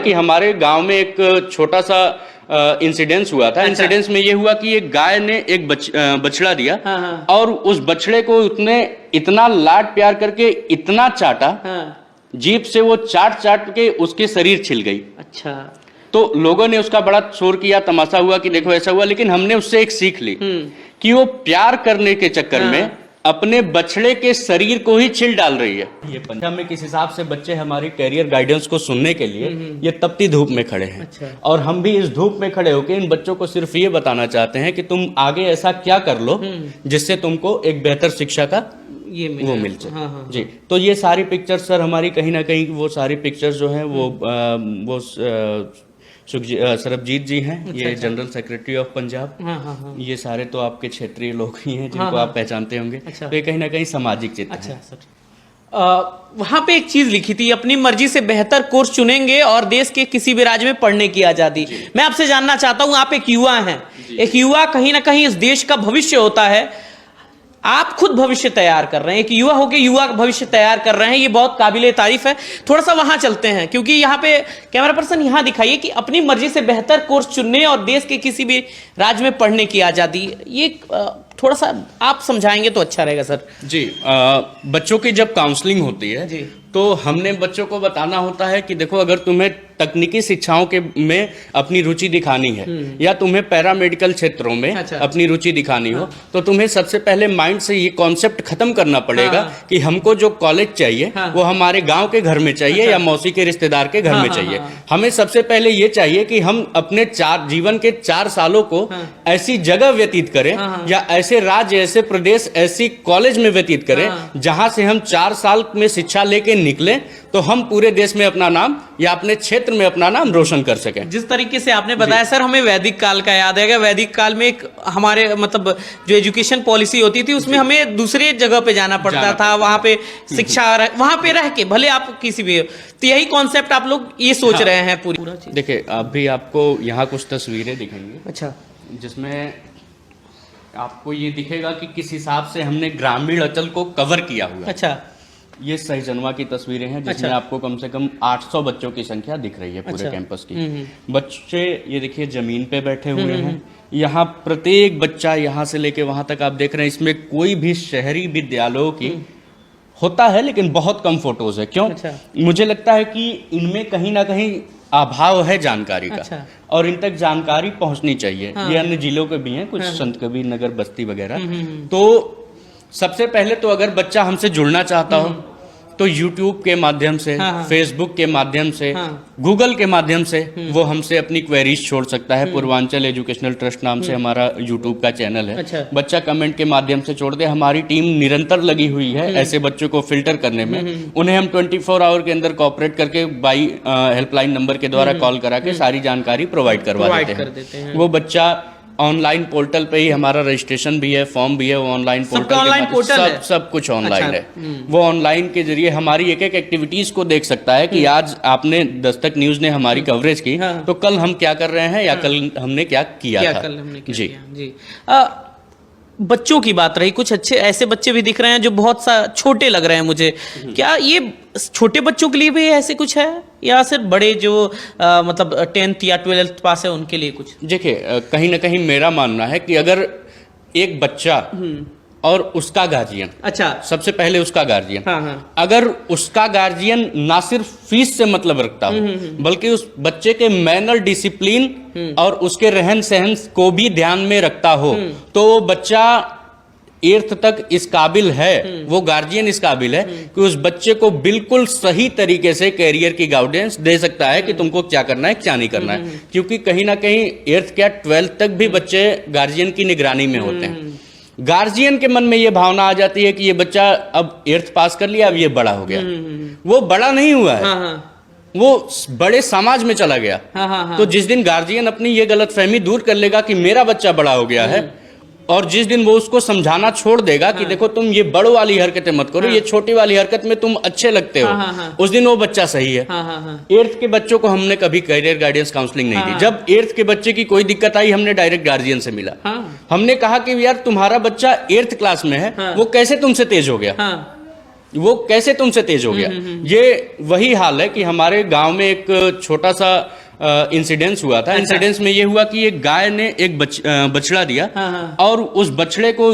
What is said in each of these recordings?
कि हमारे गांव में एक छोटा सा इंसिडेंस हुआ था। इंसिडेंस में ये हुआ कि एक गाय ने एक बछड़ा दिया और उस बछड़े को इतना लाड प्यार करके इतना चाटा, जीभ से वो चाट के उसके शरीर छिल गई। अच्छा। तो लोगों ने उसका बड़ा शोर किया, तमाशा हुआ कि देखो ऐसा हुआ, लेकिन हमने उससे एक सीख ली कि वो प्यार करने के चक्कर में अपने बछड़े के शरीर को ही छिल डाल रही है। ये पंजाब में किस हिसाब से बच्चे हमारी कैरियर गाइडेंस को सुनने के लिए ये तपती धूप में खड़े हैं। अच्छा। और हम भी इस धूप में खड़े होकर इन बच्चों को सिर्फ ये बताना चाहते हैं कि तुम आगे ऐसा क्या कर लो जिससे तुमको एक बेहतर शिक्षा का वो मिल जाए। जी, तो ये सारी पिक्चर्स सर हमारी कहीं ना कहीं वो सारी पिक्चर्स जो है वो सरबजीत जी हैं। अच्छा, ये जनरल सेक्रेटरी ऑफ पंजाब। ये सारे तो आपके क्षेत्रीय लोग ही हैं जिनको आप पहचानते होंगे। अच्छा। तो ये कहीं ना कहीं सामाजिक चित्र अच्छा सर, वहां पे एक चीज लिखी थी, अपनी मर्जी से बेहतर कोर्स चुनेंगे और देश के किसी भी राज्य में पढ़ने की आजादी। मैं आपसे जानना चाहता हूं, आप एक युवा हैं, एक युवा कहीं ना कहीं इस देश का भविष्य होता है। आप खुद भविष्य तैयार कर रहे हैं, एक युवा होकर युवा का भविष्य तैयार कर रहे हैं, ये बहुत काबिले तारीफ है। थोड़ा सा वहां चलते हैं, क्योंकि यहाँ पे कैमरा पर्सन यहाँ दिखाइए कि अपनी मर्जी से बेहतर कोर्स चुनने और देश के किसी भी राज्य में पढ़ने की आजादी, ये थोड़ा सा आप समझाएंगे तो अच्छा रहेगा सर। जी, बच्चों की जब काउंसलिंग होती है जी, तो हमने बच्चों को बताना होता है कि देखो अगर तुम्हें तकनीकी शिक्षाओं के में अपनी रुचि दिखानी है या तुम्हें पैरामेडिकल क्षेत्रों में अपनी रुचि दिखानी हो, तो तुम्हें सबसे पहले माइंड से ये कॉन्सेप्ट खत्म करना पड़ेगा कि हमको जो कॉलेज चाहिए वो हमारे गांव के घर में चाहिए या मौसी के रिश्तेदार के घर में चाहिए। हमें सबसे पहले ये चाहिए कि हम अपने जीवन के 4 सालों को ऐसी जगह व्यतीत करें या ऐसे राज्य, ऐसे प्रदेश, ऐसी कॉलेज में व्यतीत करें जहां से हम 4 साल में शिक्षा लेके निकले तो हम पूरे देश में अपना नाम या अपने क्षेत्र में अपना नाम रोशन कर सकें। जिस तरीके से आपने बताया सर, हमें वैदिक काल का याद है। वैदिक काल में एक हमारे मतलब जो एजुकेशन पॉलिसी होती थी उसमें हमें दूसरे जगह पे जाना पड़ता था, वहां पे शिक्षा वहां पे रह के, भले आप किसी भी, तो यही कॉन्सेप्ट आप लोग ये सोच रहे हैं पूरी। देखिए अभी आपको यहाँ कुछ तस्वीरें दिखेंगी। अच्छा। जिसमें आपको ये दिखेगा कि किस हिसाब से हमने ग्रामीण अंचल को कवर किया हुआ। अच्छा। ये सहजनवा की तस्वीरें हैं जिसमें आपको कम से कम 800 बच्चों की संख्या दिख रही है पूरे कैंपस की। बच्चे ये देखिए जमीन पे बैठे हुए हैं। यहाँ प्रत्येक बच्चा यहाँ से लेके वहां तक आप देख रहे हैं, इसमें कोई भी शहरी विद्यालयों की होता है लेकिन बहुत कम फोटोज है। क्यों? मुझे लगता है कि इनमें कहीं ना कहीं अभाव है जानकारी का और इन तक जानकारी पहुंचनी चाहिए। ये अन्य जिलों के भी हैं, कुछ संत कबीर नगर, बस्ती वगैरह। तो सबसे पहले तो अगर बच्चा हमसे जुड़ना चाहता हो तो YouTube के माध्यम से, Facebook के माध्यम से, Google के माध्यम से वो हमसे अपनी क्वेरीज छोड़ सकता है। पूर्वांचल एजुकेशनल ट्रस्ट नाम से हमारा YouTube का चैनल है। अच्छा। बच्चा कमेंट के माध्यम से छोड़ दे। हमारी टीम निरंतर लगी हुई है ऐसे बच्चों को फिल्टर करने में। उन्हें हम 24 आवर के अंदर कॉपरेट करके बाई हेल्पलाइन नंबर के द्वारा कॉल करा के सारी जानकारी प्रोवाइड करवा देते हैं। वो बच्चा ऑनलाइन पोर्टल पे ही, हमारा रजिस्ट्रेशन भी है, फॉर्म भी है, वो ऑनलाइन पोर्टल सब कुछ ऑनलाइन है। वो ऑनलाइन के जरिए हमारी एक एक एक्टिविटीज को देख सकता है कि आज आपने दस्तक न्यूज ने हमारी कवरेज की तो कल हम क्या कर रहे हैं या कल हमने क्या किया था। जी। बच्चों की बात रही, कुछ अच्छे ऐसे बच्चे भी दिख रहे हैं जो बहुत सा छोटे लग रहे हैं मुझे। क्या ये छोटे बच्चों के लिए भी ऐसे कुछ है या सिर्फ बड़े जो मतलब 10th या 12th पास है उनके लिए कुछ? देखिए कहीं ना कहीं मेरा मानना है कि अगर एक बच्चा और उसका गार्जियन, अच्छा सबसे पहले उसका गार्जियन, अगर उसका गार्जियन ना सिर्फ फीस से मतलब रखता हो बल्कि उस बच्चे के मैनर, डिसिप्लिन और उसके रहन सहन को भी ध्यान में रखता हो तो वो बच्चा 8th तक इस काबिल है, वो गार्जियन इस काबिल है कि उस बच्चे को बिल्कुल सही तरीके से कैरियर की गाइडेंस दे सकता है कि तुमको क्या करना है, क्या नहीं करना है। क्योंकि कहीं ना कहीं 8th क्या 12th तक भी बच्चे गार्जियन की निगरानी में होते हैं। गार्जियन के मन में ये भावना आ जाती है कि ये बच्चा अब 8th पास कर लिया, अब ये बड़ा हो गया। वो बड़ा नहीं हुआ है, वो बड़े समाज में चला गया। तो जिस दिन गार्जियन अपनी ये गलतफहमी दूर कर लेगा कि मेरा बच्चा बड़ा हो गया है और जिस दिन वो उसको समझाना छोड़ देगा कि देखो तुम ये बड़ों वाली हरकतें मत करो, ये छोटी वाली हरकत में तुम अच्छे लगते हो, उस दिन वो बच्चा सही है। 8th के बच्चों को हमने कभी करियर गाइडेंस काउंसलिंग नहीं दी। जब 8th के बच्चे की कोई दिक्कत आई हमने डायरेक्ट गार्जियन से मिला। हमने कहा कि यार तुम्हारा बच्चा 8th क्लास में है, वो कैसे तुमसे तेज हो गया? वो कैसे तुमसे तेज हो गया। ये वही हाल है कि हमारे गांव में एक छोटा सा इंसिडेंस हुआ था। इंसिडेंस में ये हुआ कि एक गाय ने एक बछड़ा दिया और उस बछड़े को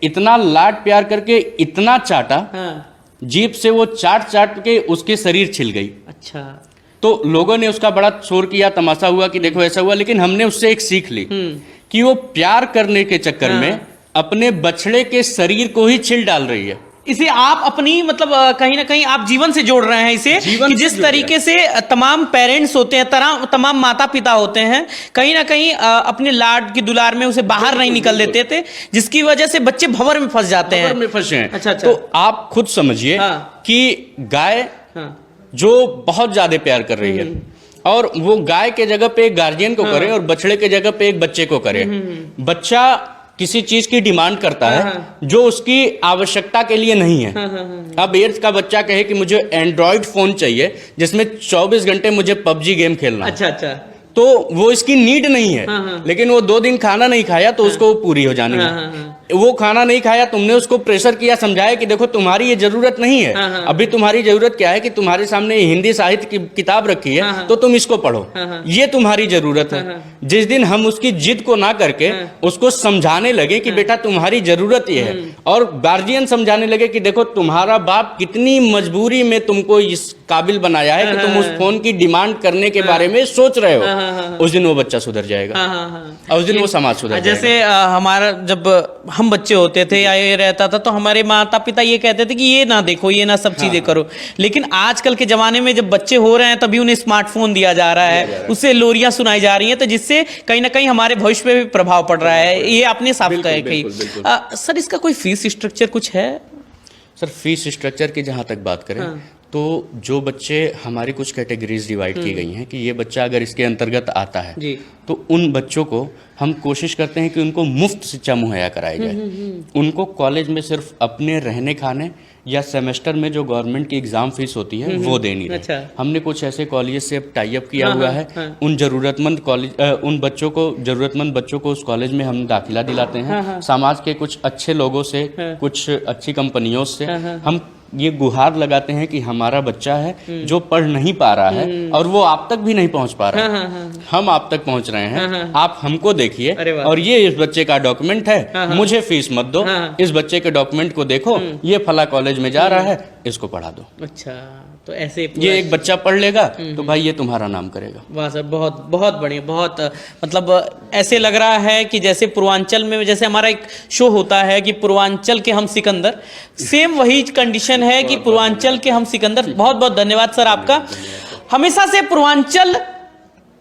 इतना लाड प्यार करके इतना चाटा, जीभ से वो चाट के उसके शरीर छिल गई। अच्छा। तो लोगों ने उसका बड़ा शोर किया, तमाशा हुआ कि देखो ऐसा हुआ, लेकिन हमने उससे एक सीख ली कि वो प्यार करने के चक्कर में अपने बछड़े के शरीर को ही छिल डाल रही है। इसे आप अपनी मतलब कहीं ना कहीं आप जीवन से जोड़ रहे हैं इसे, कि जिस तरीके से तमाम पेरेंट्स होते हैं, तमाम माता पिता होते हैं, कहीं ना कहीं अपने लाड की दुलार में उसे बाहर नहीं निकल देते थे, जिसकी वजह से बच्चे भंवर में फंस जाते हैं। में फंसे हैं। अच्छा। तो आप खुद समझिए कि गाय जो बहुत ज्यादा प्यार कर रही है और वो गाय के जगह पे एक गार्जियन को करे और बछड़े के जगह पे एक बच्चे को करे। बच्चा किसी चीज की डिमांड करता है जो उसकी आवश्यकता के लिए नहीं है। अब 8th का बच्चा कहे कि मुझे एंड्रॉइड फोन चाहिए जिसमें 24 घंटे मुझे पबजी गेम खेलना। अच्छा। तो वो इसकी नीड नहीं है। लेकिन वो 2 दिन खाना नहीं खाया तो उसको पूरी हो जानी है। वो खाना नहीं खाया, तुमने उसको प्रेशर किया, समझाया कि देखो तुम्हारी ये जरूरत नहीं है। अभी तुम्हारी जरूरत क्या है कि तुम्हारे सामने हिंदी साहित्य की किताब रखी है तो तुम इसको पढ़ो, ये तुम्हारी जरूरत है। जिस दिन हम उसकी जिद को ना करके उसको समझाने लगे कि बेटा तुम्हारी जरूरत ये है, और गार्जियन समझाने लगे कि देखो तुम्हारा बाप कितनी मजबूरी में तुमको इस काबिल बनाया है कि तुम उस फोन की डिमांड करने के बारे में सोच रहे हो, उस दिन वो बच्चा सुधर जाएगा और उस दिन वो समाज सुधर जाएगा। जैसे हमारा जब हम बच्चे होते थे या ये रहता था तो हमारे माता पिता ये कहते थे कि ये ना देखो, ये ना सब चीजें करो। लेकिन आजकल के जमाने में जब बच्चे हो रहे हैं तभी उन्हें स्मार्टफोन दिया जा रहा है, उससे लोरियां सुनाई जा रही हैं, तो जिससे कहीं ना कहीं हमारे भविष्य पे भी प्रभाव पड़ रहा है। ये आपने साफ कहा। सर इसका कोई फीस स्ट्रक्चर कुछ है? सर फीस स्ट्रक्चर की जहां तक बात करें तो जो बच्चे, हमारी कुछ कैटेगरीज डिवाइड की गई हैं कि ये बच्चा अगर इसके अंतर्गत आता है जी, तो उन बच्चों को हम कोशिश करते हैं कि उनको मुफ्त शिक्षा मुहैया कराई जाए। उनको कॉलेज में सिर्फ अपने रहने खाने या सेमेस्टर में जो गवर्नमेंट की एग्जाम फीस होती है वो देनी है। अच्छा। हमने कुछ ऐसे कॉलेज से टाई अप किया हुआ है। उन जरूरतमंद बच्चों को उस कॉलेज में हम दाखिला दिलाते हैं। समाज के कुछ अच्छे लोगों से, कुछ अच्छी कंपनियों से हम ये गुहार लगाते हैं कि हमारा बच्चा है जो पढ़ नहीं पा रहा है और वो आप तक भी नहीं पहुंच पा रहा है, हम आप तक पहुंच रहे हैं, आप हमको देखिए और ये इस बच्चे का डॉक्यूमेंट है, मुझे फीस मत दो, इस बच्चे के डॉक्यूमेंट को देखो, ये फला कॉलेज में जा रहा है, इसको पढ़ा दो। अच्छा, तो ऐसे ये एक बच्चा पढ़ लेगा तो भाई ये तुम्हारा नाम करेगा। वाह सर, बहुत बहुत बढ़िया। बहुत मतलब ऐसे लग रहा है कि जैसे पूर्वांचल में, जैसे हमारा एक शो होता है कि पूर्वांचल के हम सिकंदर, सेम वही कंडीशन है कि पूर्वांचल के हम सिकंदर। बहुत बहुत धन्यवाद सर आपका। हमेशा से पूर्वांचल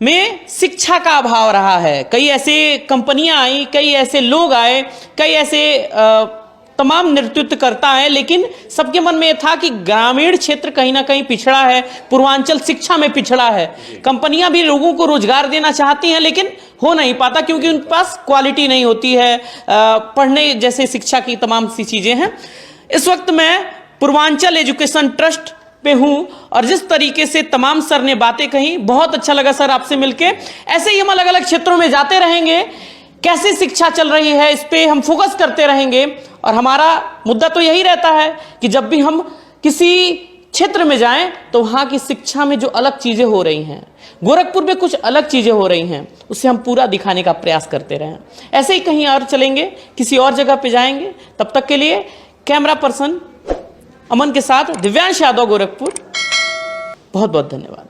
में शिक्षा का अभाव रहा है। कई ऐसे कंपनियां आई, कई ऐसे लोग आए, कई ऐसे तमाम नेतृत्व करता है, लेकिन सबके मन में यह था कि ग्रामीण क्षेत्र कहीं ना कहीं पिछड़ा है, पूर्वांचल शिक्षा में पिछड़ा है। कंपनियां भी लोगों को रोजगार देना चाहती हैं लेकिन हो नहीं पाता क्योंकि उनके पास क्वालिटी नहीं होती है, पढ़ने जैसे शिक्षा की तमाम सी चीजें हैं। इस वक्त मैं पूर्वांचल एजुकेशन ट्रस्ट पे हूं और जिस तरीके से तमाम सर ने बातें कही, बहुत अच्छा लगा सर आपसे मिलके। ऐसे ही हम अलग अलग क्षेत्रों में जाते रहेंगे, कैसे शिक्षा चल रही है इस पे हम फोकस करते रहेंगे। और हमारा मुद्दा तो यही रहता है कि जब भी हम किसी क्षेत्र में जाएं तो वहां की शिक्षा में जो अलग चीजें हो रही हैं, गोरखपुर में कुछ अलग चीजें हो रही हैं, उसे हम पूरा दिखाने का प्रयास करते रहें। ऐसे ही कहीं और चलेंगे, किसी और जगह पे जाएंगे। तब तक के लिए कैमरा पर्सन अमन के साथ दिव्यांश यादव, गोरखपुर। बहुत बहुत धन्यवाद।